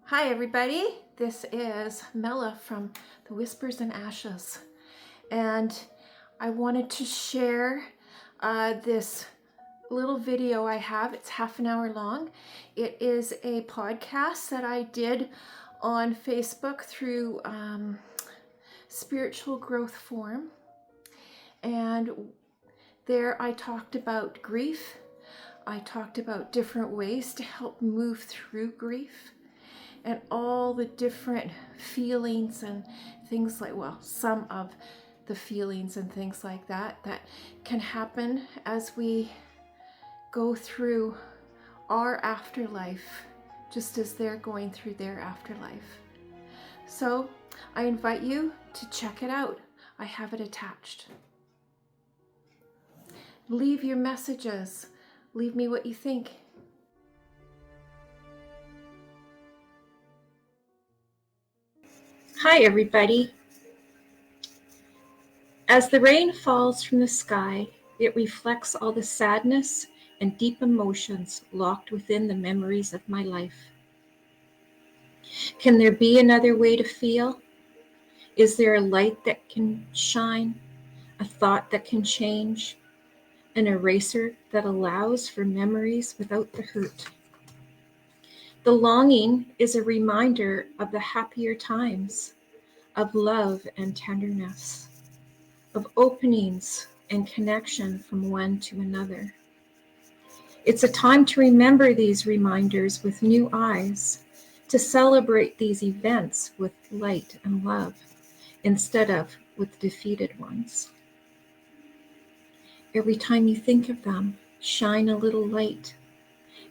Hi everybody, this is Mela from the Whispers and Ashes, and I wanted to share this little video I have. It's half an hour long. It is a podcast that I did on Facebook through Spiritual Growth Forum, and there I talked about grief. I talked about different ways to help move through grief and all the different feelings and things some of the feelings and things like that can happen as we go through our afterlife, just as they're going through their afterlife. So I invite you to check it out. I have it attached. Leave your messages. Leave me what you think. Hi everybody. As the rain falls from the sky, it reflects all the sadness and deep emotions locked within the memories of my life. Can there be another way to feel? Is there a light that can shine, a thought that can change, an eraser that allows for memories without the hurt? The longing is a reminder of the happier times, of love and tenderness, of openings and connection from one to another. It's a time to remember these reminders with new eyes, to celebrate these events with light and love, instead of with defeated ones. Every time you think of them, shine a little light,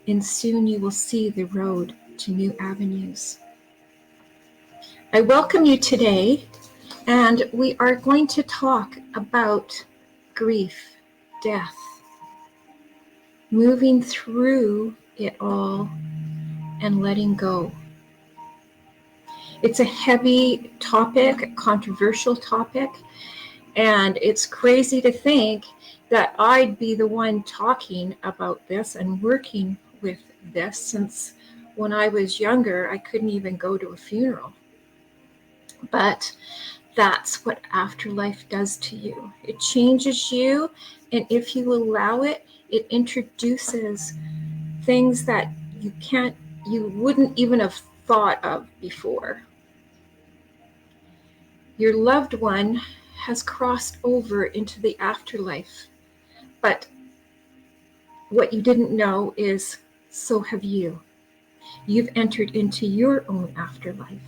and soon you will see the road to new avenues. I welcome you today, and we are going to talk about grief, death, moving through it all and letting go. It's a heavy topic, controversial topic, and it's crazy to think that I'd be the one talking about this and working with this, since when I was younger, I couldn't even go to a funeral. But that's what afterlife does to you. It changes you, and if you allow it, it introduces things that you wouldn't even have thought of before. Your loved one has crossed over into the afterlife, but what you didn't know is, so have you. You've entered into your own afterlife.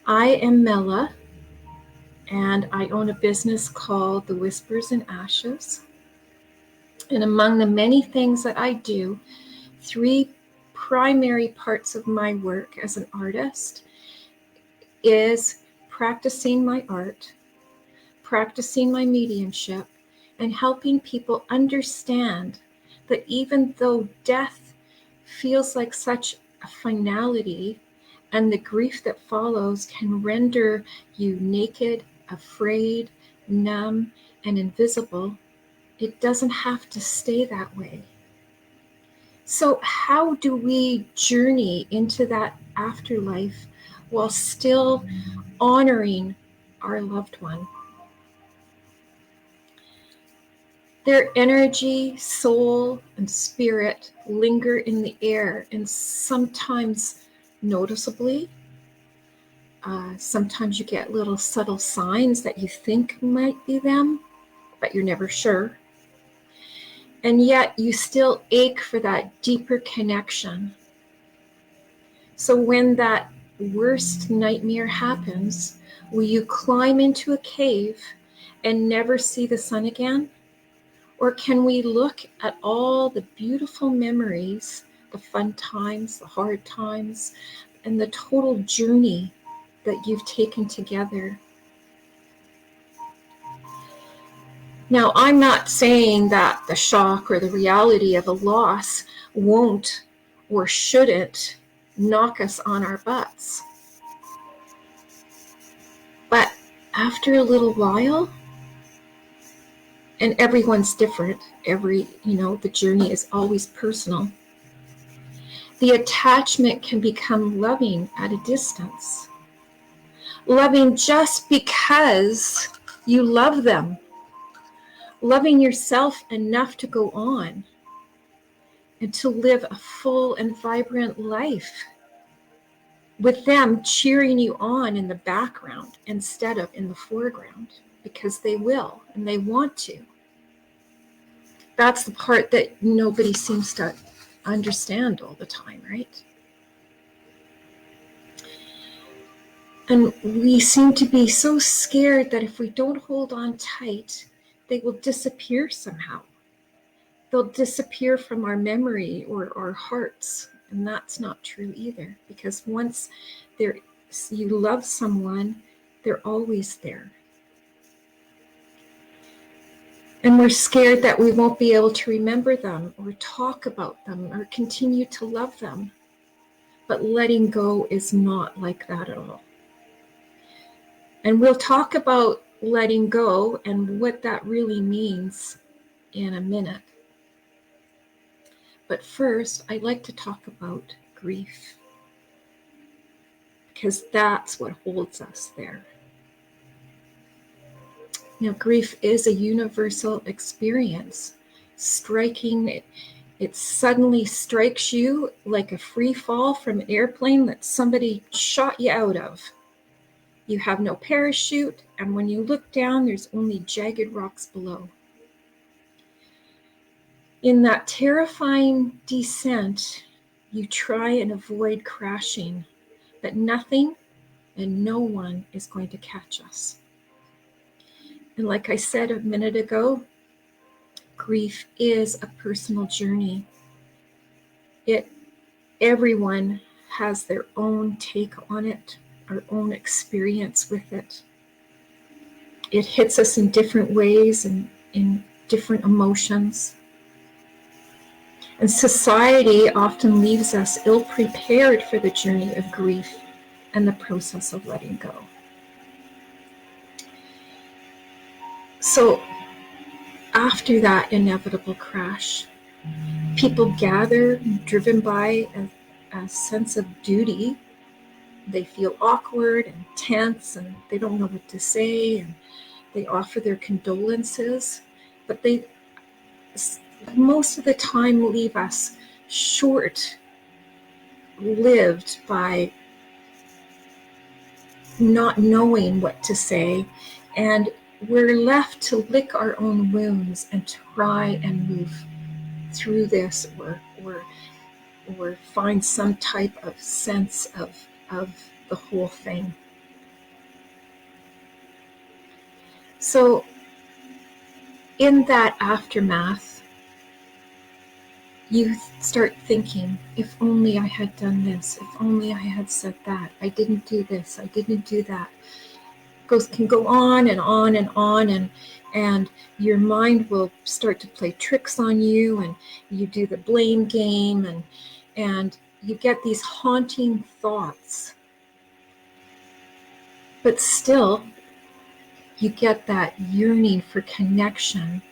I am Mela, and I own a business called the Whispers and Ashes. And among the many things that I do, 3 primary parts of my work as an artist is practicing my art, practicing my mediumship, and helping people understand that even though death feels like such a finality, and the grief that follows can render you naked, afraid, numb, and invisible, it doesn't have to stay that way. So how do we journey into that afterlife while still honoring our loved one? Their energy, soul, and spirit linger in the air, and sometimes noticeably. Sometimes you get little subtle signs that you think might be them, but you're never sure. And yet you still ache for that deeper connection. So when that worst nightmare happens, will you climb into a cave and never see the sun again? Or can we look at all the beautiful memories, the fun times, the hard times, and the total journey that you've taken together? Now, I'm not saying that the shock or the reality of a loss won't or shouldn't knock us on our butts. But after a little while, and everyone's different, the journey is always personal. The attachment can become loving at a distance. Loving just because you love them. Loving yourself enough to go on and to live a full and vibrant life with them cheering you on in the background instead of in the foreground, because they will and they want to. That's the part that nobody seems to understand all the time, right? And we seem to be so scared that if we don't hold on tight, they will disappear somehow. They'll disappear from our memory or our hearts. And that's not true either, because once you love someone, they're always there. And we're scared that we won't be able to remember them or talk about them or continue to love them. But letting go is not like that at all. And we'll talk about letting go and what that really means in a minute. But first, I'd like to talk about grief, because that's what holds us there. Grief is a universal experience. It suddenly strikes you like a free fall from an airplane that somebody shot you out of. You have no parachute, and when you look down, there's only jagged rocks below. In that terrifying descent, you try and avoid crashing, but nothing and no one is going to catch us. And like I said a minute ago, grief is a personal journey. Everyone has their own take on it, our own experience with it. It hits us in different ways and in different emotions. And society often leaves us ill-prepared for the journey of grief and the process of letting go. So after that inevitable crash, people gather, driven by a sense of duty. They feel awkward and tense, and they don't know what to say, and they offer their condolences, but they most of the time leave us short-lived by not knowing what to say, and we're left to lick our own wounds and try and move through this or find some type of sense of the whole thing. So in that aftermath, you start thinking, if only I had done this, if only I had said that, I didn't do this, I didn't do that. Can go on and on and on, and your mind will start to play tricks on you, and you do the blame game, and you get these haunting thoughts. But still, you get that yearning for connection,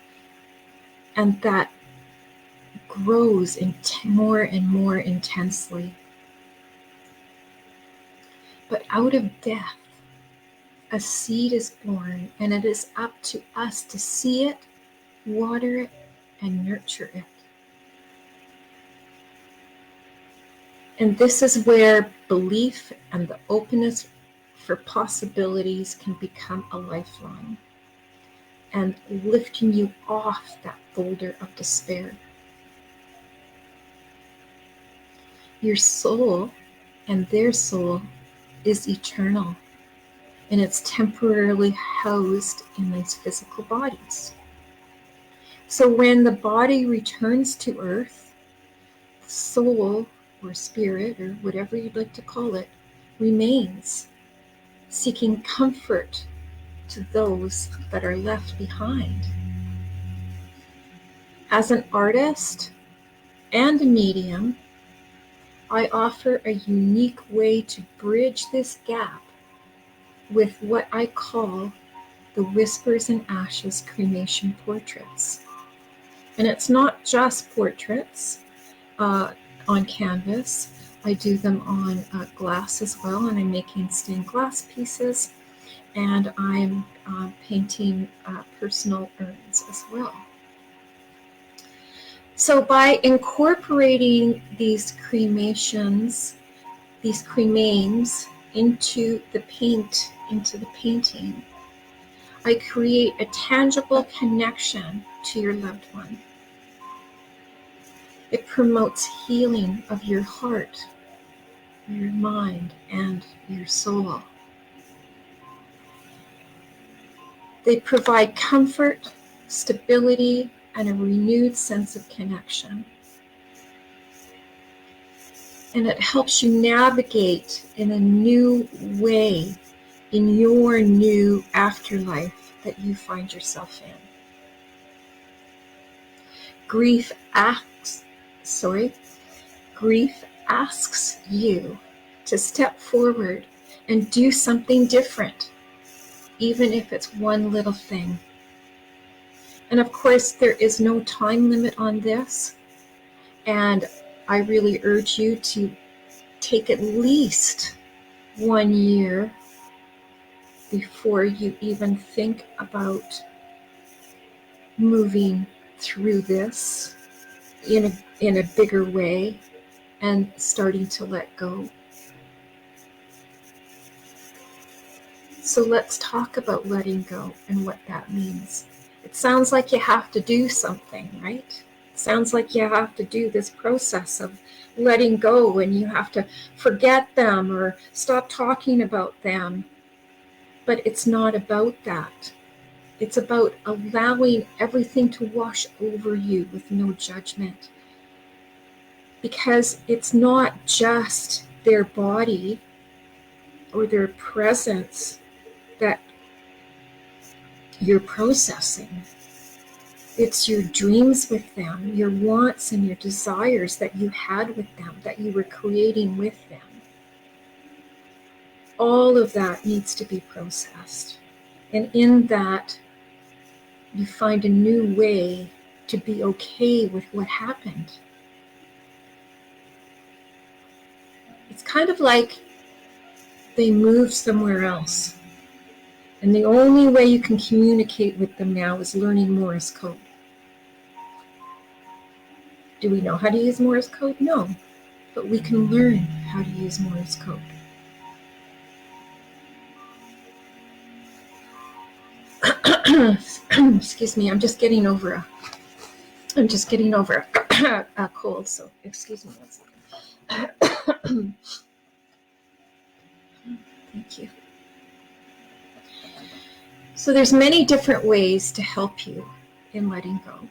and that grows more and more intensely. But out of death, a seed is born, and it is up to us to see it, water it, and nurture it. And this is where belief and the openness for possibilities can become a lifeline and lifting you off that boulder of despair. Your soul and their soul is eternal, and it's temporarily housed in these physical bodies. So when the body returns to earth, the soul or spirit, or whatever you'd like to call it, remains, seeking comfort to those that are left behind. As an artist and a medium, I offer a unique way to bridge this gap with what I call the Whispers and Ashes cremation portraits. And it's not just portraits. on canvas. I do them on glass as well, and I'm making stained glass pieces, and I'm painting personal urns as well. So by incorporating these cremains into the painting, I create a tangible connection to your loved one. It promotes healing of your heart, your mind, and your soul. They provide comfort, stability, and a renewed sense of connection. And it helps you navigate in a new way in your new afterlife that you find yourself in. Grief asks you to step forward and do something different, even if it's one little thing. And of course, there is no time limit on this. And I really urge you to take at least 1 year before you even think about moving through this in a bigger way and starting to let go. So let's talk about letting go and what that means. It sounds like you have to do something, right? It sounds like you have to do this process of letting go, and you have to forget them or stop talking about them. But it's not about that. It's about allowing everything to wash over you with no judgment. Because it's not just their body or their presence that you're processing. It's your dreams with them, your wants and your desires that you had with them, that you were creating with them. All of that needs to be processed. And in that, you find a new way to be okay with what happened. It's kind of like they moved somewhere else. And the only way you can communicate with them now is learning Morse code. Do we know how to use Morse code? No. But we can learn how to use Morse code. Excuse me, I'm just getting over a cold, so excuse me 1 second. Thank you. So there's many different ways to help you in letting go.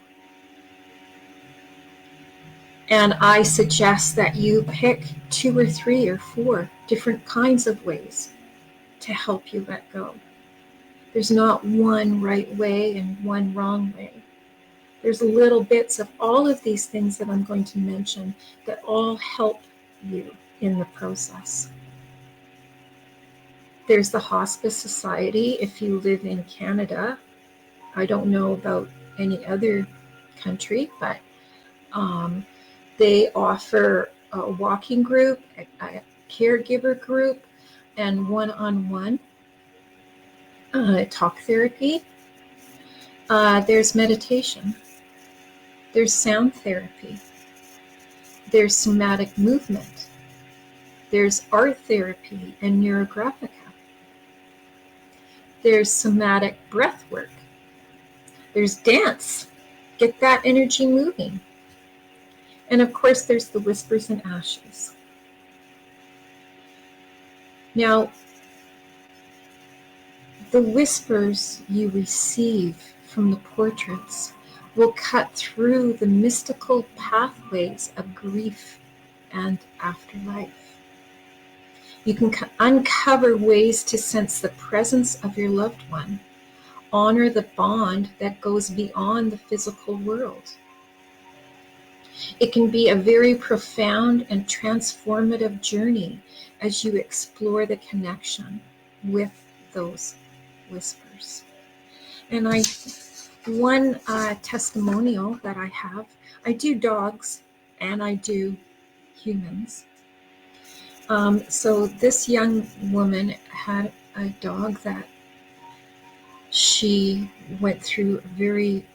And I suggest that you pick 2 or 3 or 4 different kinds of ways to help you let go. There's not one right way and one wrong way. There's little bits of all of these things that I'm going to mention that all help you in the process. There's the Hospice Society if you live in Canada. I don't know about any other country, but they offer a walking group, a caregiver group, and one-on-one talk therapy. There's meditation. There's sound therapy. There's somatic movement. There's art therapy and neurographica. There's somatic breath work. There's dance. Get that energy moving. And of course, there's the Whispers and Ashes. Now, the whispers you receive from the portraits will cut through the mystical pathways of grief and afterlife. You can uncover ways to sense the presence of your loved one, honor the bond that goes beyond the physical world. It can be a very profound and transformative journey as you explore the connection with those whispers. And one testimonial that I have, I do dogs and I do humans. So this young woman had a dog that she went through a very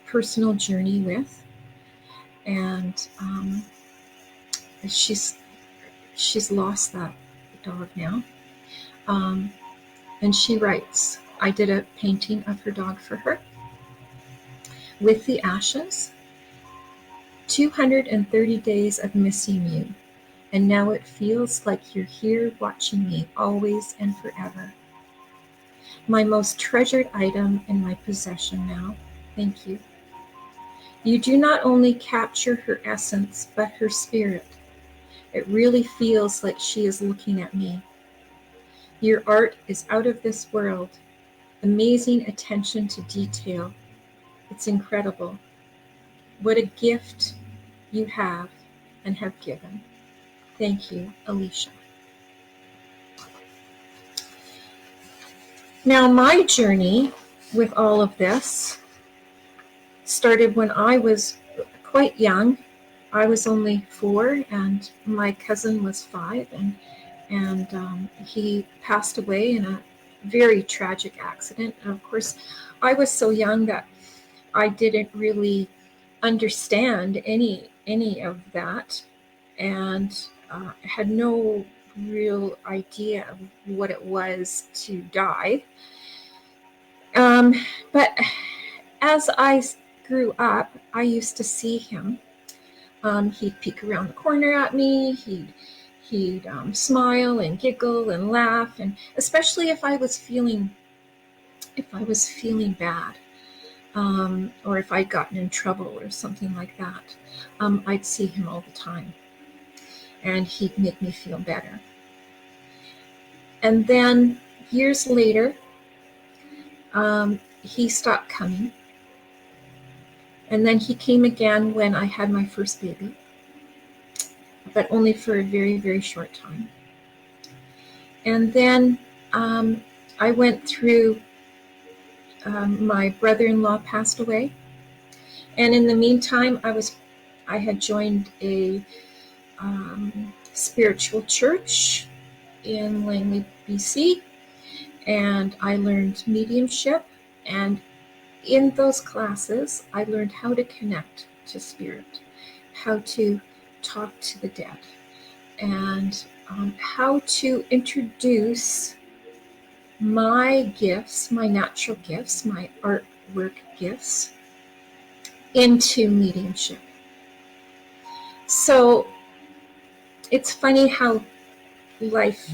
personal journey with, and she's lost that dog now. And she writes, I did a painting of her dog for her with the ashes. 230 days of missing you, and now it feels like you're here watching me always and forever. My most treasured item in my possession now. Thank you. You do not only capture her essence, but her spirit. It really feels like she is looking at me. Your art is out of this world. Amazing attention to detail. It's incredible. What a gift you have and have given. Thank you, Alicia. Now, my journey with all of this started when I was quite young. I was only 4, and my cousin was 5, and he passed away in a very tragic accident. And of course, I was so young that I didn't really understand any of that, and had no real idea of what it was to die. But as I grew up, I used to see him. He'd peek around the corner at me. He'd smile and giggle and laugh, and especially if I was feeling bad, or if I'd gotten in trouble or something like that, I'd see him all the time, and he'd make me feel better. And then years later, he stopped coming. And then he came again when I had my first baby, but only for a very, very short time. And then I went through, my brother-in-law passed away. And in the meantime, I had joined a spiritual church in Langley, BC, and I learned mediumship. And in those classes, I learned how to connect to spirit, how to talk to the dead, and how to introduce my gifts, my natural gifts, my artwork gifts, into mediumship. So it's funny how life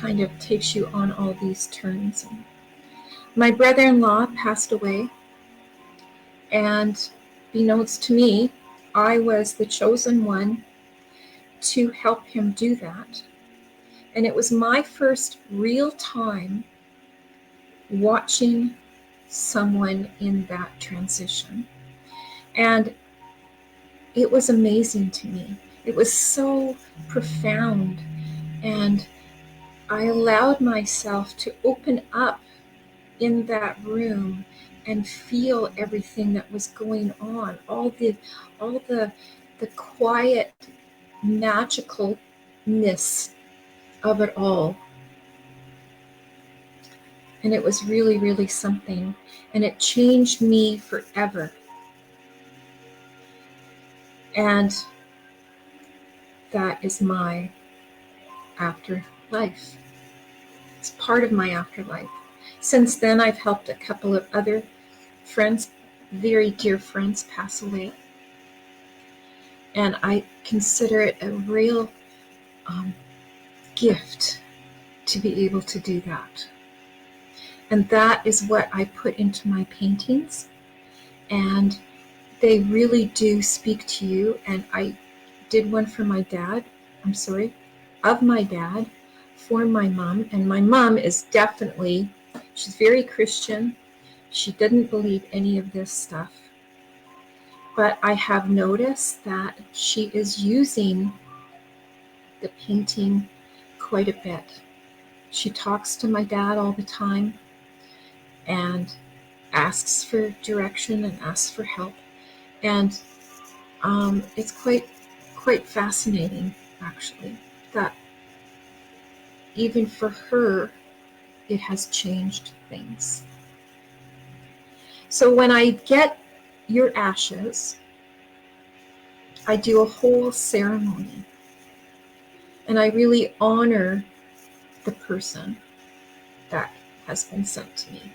kind of takes you on all these turns. My brother-in-law passed away, and beknownst to me, I was the chosen one to help him do that. And it was my first real time watching someone in that transition. And it was amazing to me. It was so profound. And I allowed myself to open up in that room and feel everything that was going on, all the quiet magicalness of it all. And it was really, really something. And it changed me forever. And that is my afterlife. It's part of my afterlife. Since then, I've helped a couple of other friends, very dear friends, pass away. And I consider it a real gift to be able to do that. And that is what I put into my paintings. And they really do speak to you. And I did one for my dad, of my dad, for my mom. And my mom is definitely, she's very Christian. She didn't believe any of this stuff. But I have noticed that she is using the painting quite a bit. She talks to my dad all the time and asks for direction and asks for help. And it's quite quite fascinating, actually, that even for her, it has changed things. So when I get your ashes, I do a whole ceremony, and I really honor the person that has been sent to me.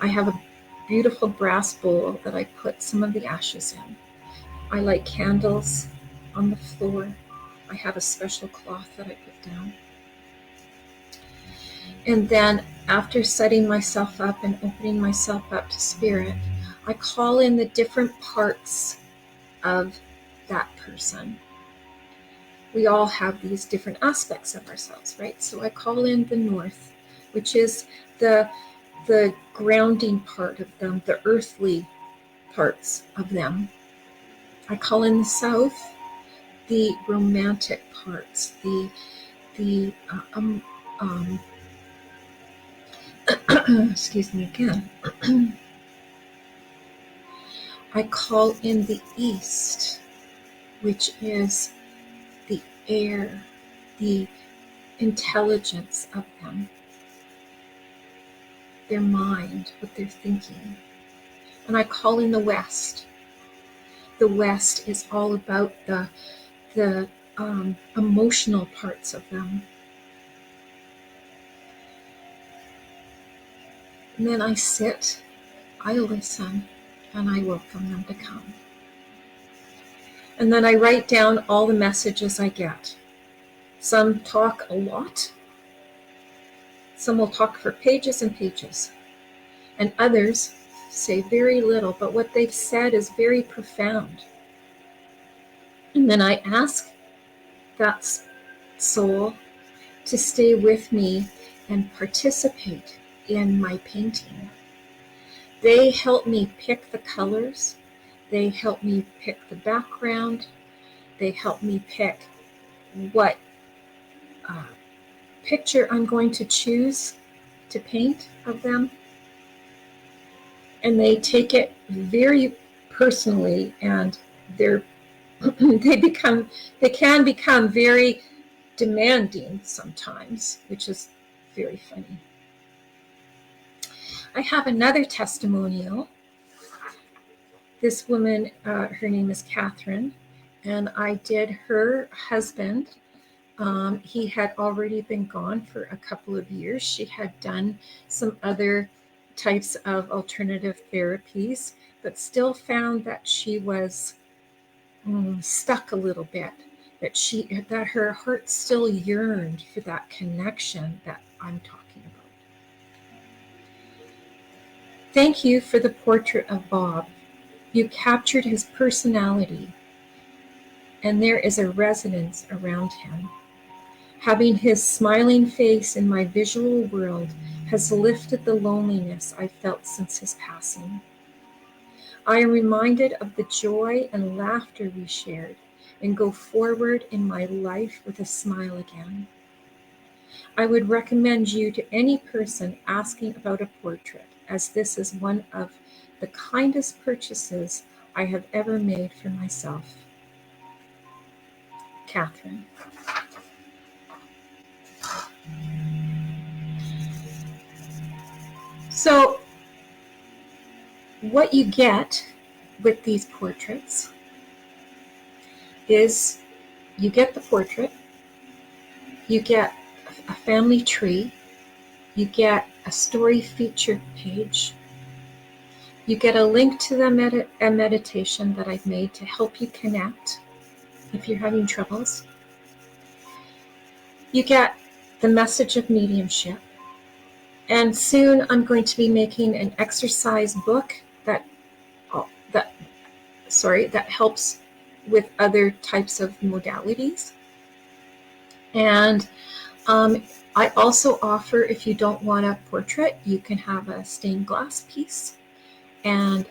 I have a beautiful brass bowl that I put some of the ashes in. I light candles on the floor. I have a special cloth that I put down. And then after setting myself up and opening myself up to spirit, I call in the different parts of that person. We all have these different aspects of ourselves, right? So I call in the north, which is the grounding part of them, the earthly parts of them. I call in the south, the romantic parts, the excuse me again. I call in the east, which is the air, the intelligence of them, their mind, what they're thinking. And I call in the west. The west is all about the emotional parts of them. And then I sit, I listen, and I welcome them to come. And then I write down all the messages I get. Some talk a lot. Some will talk for pages and pages. And others say very little, but what they've said is very profound. And then I ask that soul to stay with me and participate in my painting. They help me pick the colors. They help me pick the background. They help me pick what picture I'm going to choose to paint of them. And they take it very personally, and they can become very demanding sometimes, which is very funny. I have another testimonial. This woman, her name is Catherine, and I did her husband. He had already been gone for a couple of years. She had done some other types of alternative therapies, but still found that she was stuck a little bit, that her heart still yearned for that connection that I'm talking about. Thank you for the portrait of Bob. You captured his personality, and there is a resonance around him. Having his smiling face in my visual world has lifted the loneliness I felt since his passing. I am reminded of the joy and laughter we shared, and go forward in my life with a smile again. I would recommend you to any person asking about a portrait, as this is one of the kindest purchases I have ever made for myself. Catherine. So, what you get with these portraits is you get the portrait, you get a family tree, you get a story feature page, you get a link to a meditation that I've made to help you connect if you're having troubles. You get the message of mediumship. And soon I'm going to be making an exercise book that helps with other types of modalities. And I also offer, if you don't want a portrait, you can have a stained glass piece, and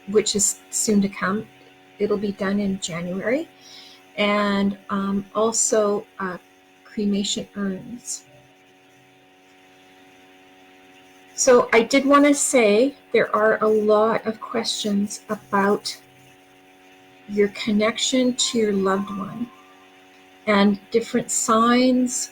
which is soon to come. It'll be done in January. And also cremation urns. So I did want to say there are a lot of questions about your connection to your loved one, and different signs.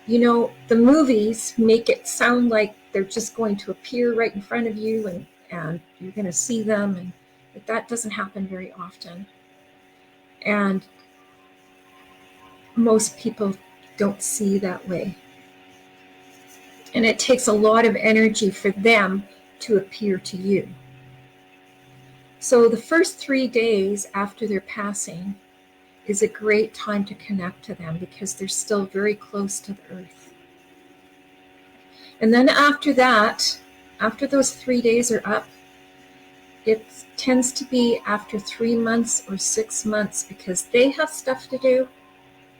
You know, the movies make it sound like they're just going to appear right in front of you, and you're going to see them, but that doesn't happen very often. And most people don't see that way. And it takes a lot of energy for them to appear to you. So the first 3 days after their passing is a great time to connect to them because they're still very close to the earth. And then after that, after those 3 days are up, it tends to be after 3 months or 6 months because they have stuff to do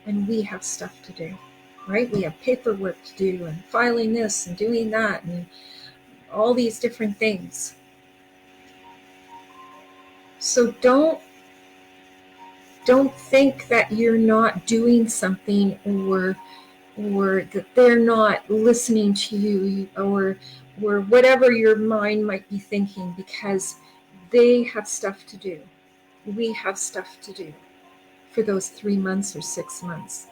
and we have stuff to do, right? We have paperwork to do and filing this and doing that and all these different things. So don't think that you're not doing something or that they're not listening to you or whatever your mind might be thinking, because they have stuff to do. We have stuff to do for those 3 months or 6 months.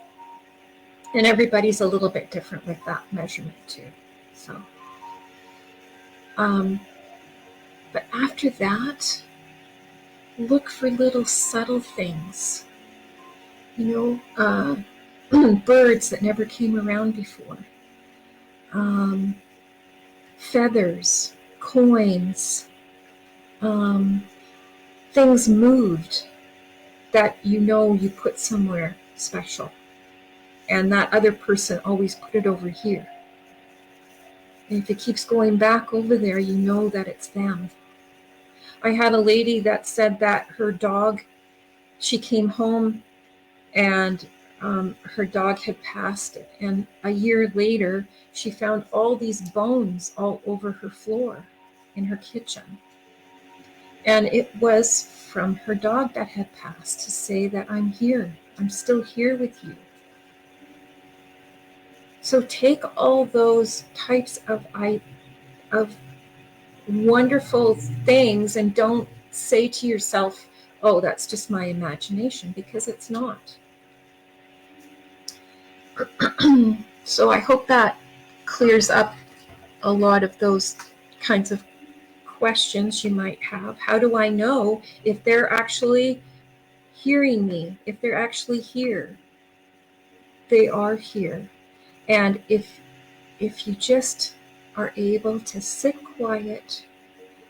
And everybody's a little bit different with that measurement too. So, but after that, look for little subtle things. You know, birds that never came around before. Feathers, coins, things moved that you know you put somewhere special. And that other person always put it over here. And if it keeps going back over there, you know that it's them. I had a lady that said that her dog, she came home and her dog had passed, and a year later she found all these bones all over her floor in her kitchen, and it was from her dog that had passed to say that I'm here, I'm still here with you. So take all those types of wonderful things and don't say to yourself, oh, that's just my imagination, because it's not. So I hope that clears up a lot of those kinds of questions you might have. How do I know if they're actually hearing me, if they're actually here? They are here. And if you just are able to sit quiet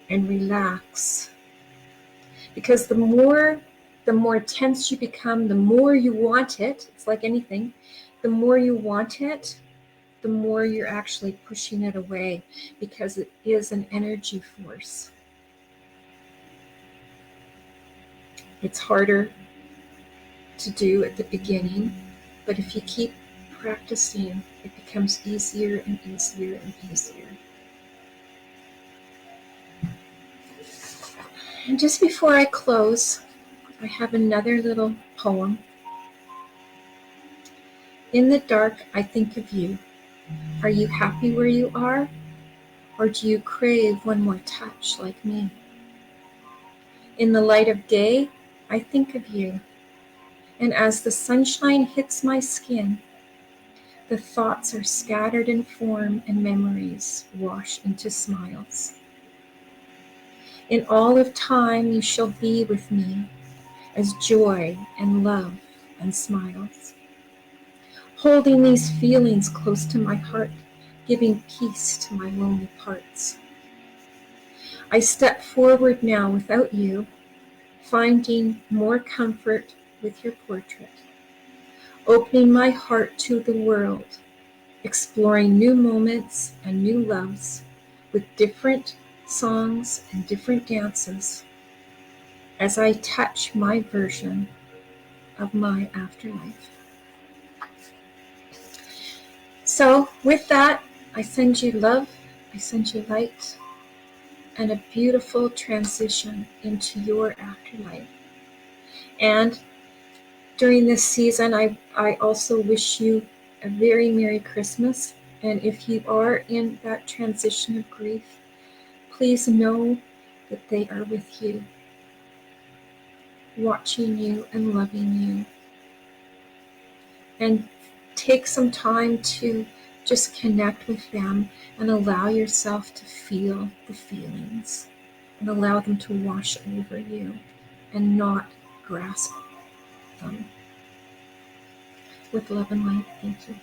and relax, because the more tense you become, the more you want it. It's like anything. The more you want it, the more you're actually pushing it away, because it is an energy force. It's harder to do at the beginning, but if you keep practicing, it becomes easier and easier and easier. And just before I close, I have another little poem. In the dark, I think of you. Are you happy where you are? Or do you crave one more touch like me? In the light of day, I think of you. And as the sunshine hits my skin, the thoughts are scattered in form and memories wash into smiles. In all of time, you shall be with me as joy and love and smiles. Holding these feelings close to my heart, giving peace to my lonely parts. I step forward now without you, finding more comfort with your portrait. Opening my heart to the world, exploring new moments and new loves with different songs and different dances as I touch my version of my afterlife. So with that, I send you love, I send you light, and a beautiful transition into your afterlife. And during this season, I also wish you a very Merry Christmas. And if you are in that transition of grief, please know that they are with you. watching you and loving you. And take some time to just connect with them and allow yourself to feel the feelings and allow them to wash over you and not grasp them. With love and light, thank you.